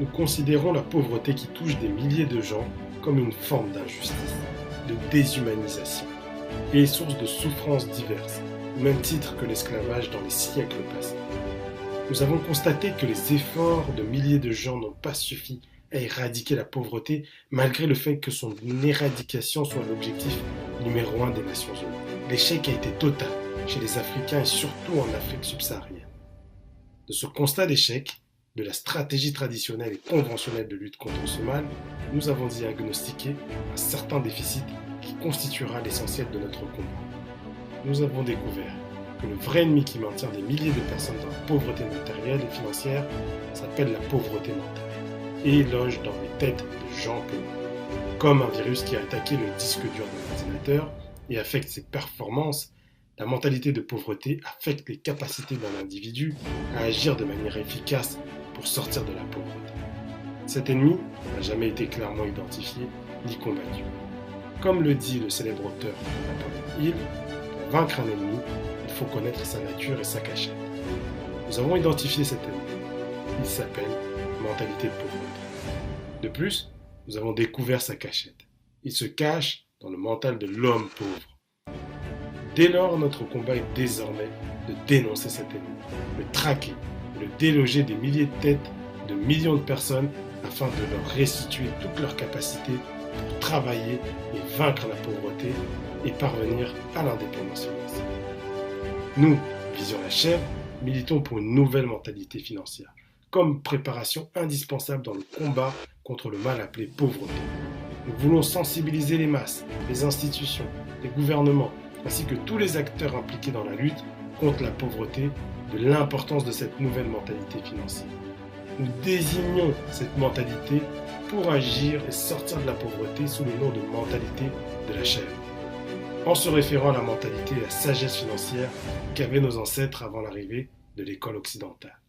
nous considérons la pauvreté qui touche des milliers de gens comme une forme d'injustice, de déshumanisation et est source de souffrances diverses, au même titre que l'esclavage dans les siècles passés. Nous avons constaté que les efforts de milliers de gens n'ont pas suffi à éradiquer la pauvreté, malgré le fait que son éradication soit l'objectif numéro un des Nations Unies. L'échec a été total chez les Africains et surtout en Afrique subsaharienne. De ce constat d'échec, de la stratégie traditionnelle et conventionnelle de lutte contre ce mal, nous avons diagnostiqué un certain déficit qui constituera l'essentiel de notre combat. Nous avons découvert que le vrai ennemi qui maintient des milliers de personnes dans la pauvreté matérielle et financière s'appelle la pauvreté mentale et loge dans les têtes de gens pauvres. Comme un virus qui a attaqué le disque dur de l'ordinateur et affecte ses performances, la mentalité de pauvreté affecte les capacités d'un individu à agir de manière efficace pour sortir de la pauvreté. Cet ennemi n'a jamais été clairement identifié ni combattu. Comme le dit le célèbre auteur Napoléon Hill, pour vaincre un ennemi, il faut connaître sa nature et sa cachette. Nous avons identifié cet ennemi. Il s'appelle mentalité de pauvreté. De plus, nous avons découvert sa cachette. Il se cache dans le mental de l'homme pauvre. Dès lors, notre combat est désormais de dénoncer cet ennemi, le traquer, le déloger des milliers de têtes de millions de personnes afin de leur restituer toutes leurs capacités pour travailler et vaincre la pauvreté et parvenir à l'indépendance financière. Nous, Vision la Chèvre, militons pour une nouvelle mentalité financière, comme préparation indispensable dans le combat contre le mal appelé pauvreté. Nous voulons sensibiliser les masses, les institutions, les gouvernements, ainsi que tous les acteurs impliqués dans la lutte contre la pauvreté, de l'importance de cette nouvelle mentalité financière. Nous désignons cette mentalité pour agir et sortir de la pauvreté sous le nom de mentalité de la chèvre, en se référant à la mentalité et la sagesse financière qu'avaient nos ancêtres avant l'arrivée de l'école occidentale.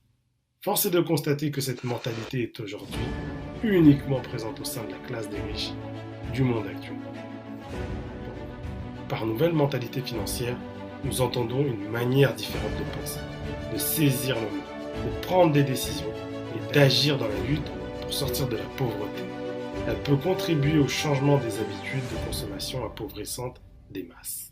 Force est de constater que cette mentalité est aujourd'hui uniquement présente au sein de la classe des riches du monde actuel. Par nouvelle mentalité financière, nous entendons une manière différente de penser, de saisir le monde, de prendre des décisions et d'agir dans la lutte pour sortir de la pauvreté. Elle peut contribuer au changement des habitudes de consommation appauvissantes des masses.